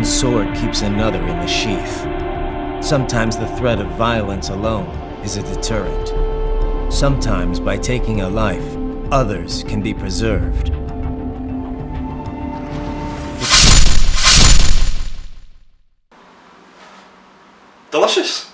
One sword keeps another in the sheath. Sometimes the threat of violence alone is a deterrent. Sometimes by taking a life, others can be preserved. Delicious!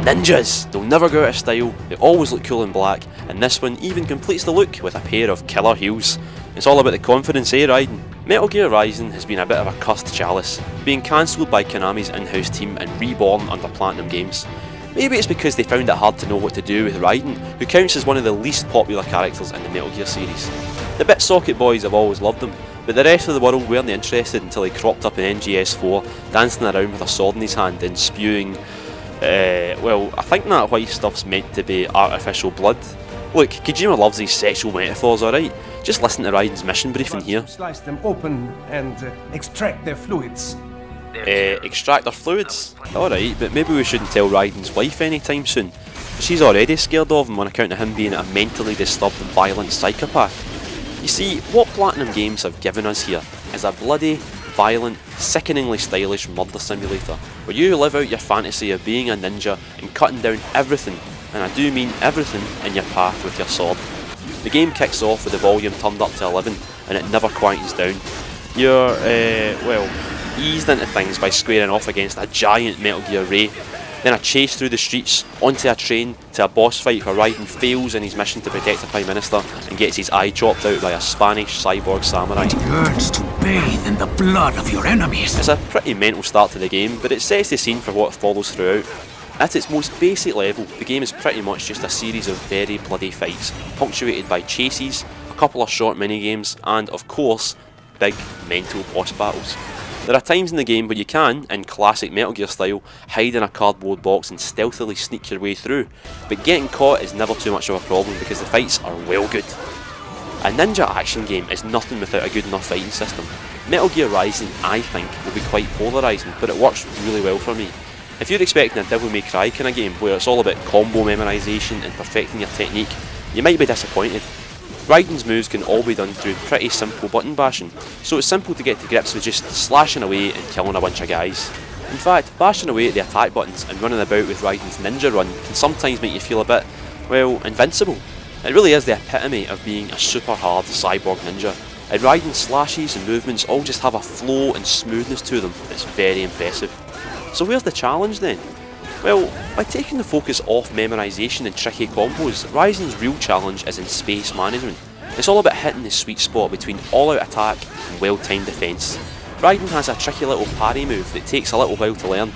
Ninjas! They'll never go out of style, they always look cool in black, and this one even completes the look with a pair of killer heels. It's all about the confidence, eh, Raiden? Metal Gear Rising has been a bit of a cursed chalice, being cancelled by Konami's in-house team and reborn under Platinum Games. Maybe it's because they found it hard to know what to do with Raiden, who counts as one of the least popular characters in the Metal Gear series. The Bitsocket boys have always loved him, but the rest of the world weren't interested until he cropped up in NGS4, dancing around with a sword in his hand and spewing well, I think that white stuff's meant to be artificial blood. Look, Kojima loves these sexual metaphors, alright? Just listen to Raiden's mission briefing here. Slice them open and extract their fluids. Extract their fluids? Alright, but maybe we shouldn't tell Raiden's wife anytime soon. She's already scared of him on account of him being a mentally disturbed and violent psychopath. You see, what Platinum Games have given us here is a bloody, violent, sickeningly stylish murder simulator, where you live out your fantasy of being a ninja and cutting down everything, and I do mean everything, in your path with your sword. The game kicks off with the volume turned up to 11, and it never quietens down. You're, well, eased into things by squaring off against a giant Metal Gear Ray, then a chase through the streets, onto a train, to a boss fight where Raiden fails in his mission to protect the Prime Minister and gets his eye chopped out by a Spanish cyborg samurai. It yearns to bathe in the blood of your enemies. It's a pretty mental start to the game, but it sets the scene for what follows throughout. At its most basic level, the game is pretty much just a series of very bloody fights, punctuated by chases, a couple of short mini-games, and of course, big mental boss battles. There are times in the game where you can, in classic Metal Gear style, hide in a cardboard box and stealthily sneak your way through, but getting caught is never too much of a problem because the fights are well good. A ninja action game is nothing without a good enough fighting system. Metal Gear Rising, I think, will be quite polarising, but it works really well for me. If you're expecting a Devil May Cry kind of game where it's all about combo memorisation and perfecting your technique, you might be disappointed. Raiden's moves can all be done through pretty simple button bashing, so it's simple to get to grips with just slashing away and killing a bunch of guys. In fact, bashing away at the attack buttons and running about with Raiden's ninja run can sometimes make you feel a bit, well, invincible. It really is the epitome of being a super hard cyborg ninja, and Raiden's slashes and movements all just have a flow and smoothness to them that's very impressive. So where's the challenge then? Well, by taking the focus off memorisation and tricky combos, Rising's real challenge is in space management. It's all about hitting the sweet spot between all-out attack and well-timed defence. Raiden has a tricky little parry move that takes a little while to learn.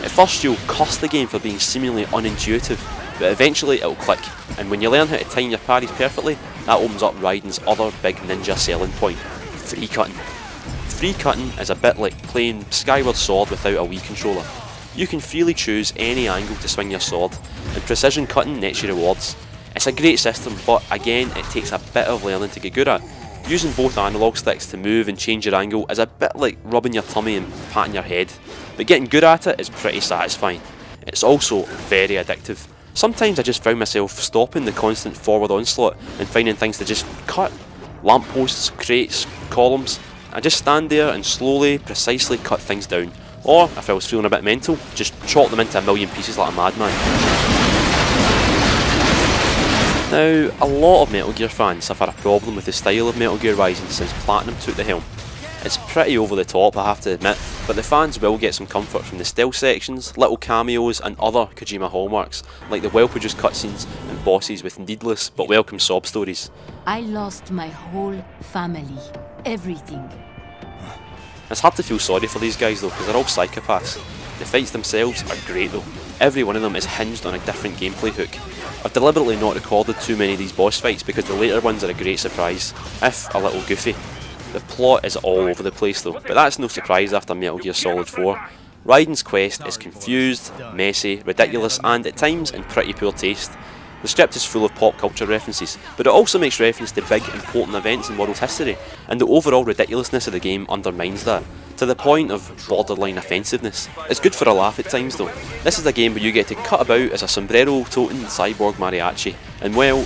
At first you'll curse the game for being seemingly unintuitive, but eventually it'll click, and when you learn how to time your parries perfectly, that opens up Raiden's other big ninja selling point, free cutting. Free cutting is a bit like playing Skyward Sword without a Wii controller. You can freely choose any angle to swing your sword, and precision cutting nets you rewards. It's a great system, but again it takes a bit of learning to get good at. Using both analog sticks to move and change your angle is a bit like rubbing your tummy and patting your head, but getting good at it is pretty satisfying. It's also very addictive. Sometimes I just found myself stopping the constant forward onslaught and finding things to just cut. Lampposts, crates, columns. I just stand there and slowly, precisely cut things down. Or, if I was feeling a bit mental, just chop them into a million pieces like a madman. Now, a lot of Metal Gear fans have had a problem with the style of Metal Gear Rising since Platinum took the helm. It's pretty over the top, I have to admit, but the fans will get some comfort from the stealth sections, little cameos and other Kojima hallmarks, like the well-produced cutscenes and bosses with needless but welcome sob stories. I lost my whole family, everything. It's hard to feel sorry for these guys though, because they're all psychopaths. The fights themselves are great though. Every one of them is hinged on a different gameplay hook. I've deliberately not recorded too many of these boss fights because the later ones are a great surprise, if a little goofy. The plot is all over the place though, but that's no surprise after Metal Gear Solid 4. Raiden's quest is confused, messy, ridiculous and at times in pretty poor taste. The script is full of pop culture references, but it also makes reference to big, important events in world history, and the overall ridiculousness of the game undermines that, to the point of borderline offensiveness. It's good for a laugh at times though. This is a game where you get to cut about as a sombrero-toting cyborg mariachi, and well,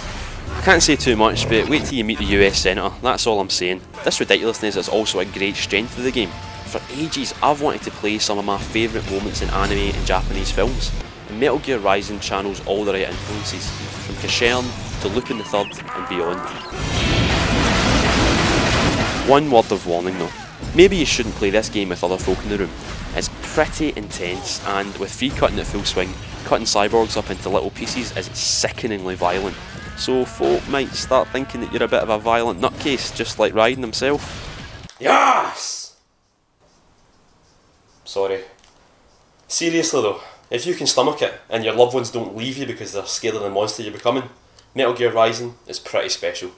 I can't say too much, but wait till you meet the US Senator, that's all I'm saying. This ridiculousness is also a great strength of the game. For ages, I've wanted to play some of my favourite moments in anime and Japanese films, and Metal Gear Rising channels all the right influences, from Kashern to Lupin the Third and beyond. One word of warning though, maybe you shouldn't play this game with other folk in the room. It's pretty intense, and with free cutting at full swing, cutting cyborgs up into little pieces is sickeningly violent. So folk might start thinking that you're a bit of a violent nutcase, just like Raiden himself. Yes! Sorry. Seriously though, if you can stomach it, and your loved ones don't leave you because they're scared of the monster you're becoming, Metal Gear Rising is pretty special.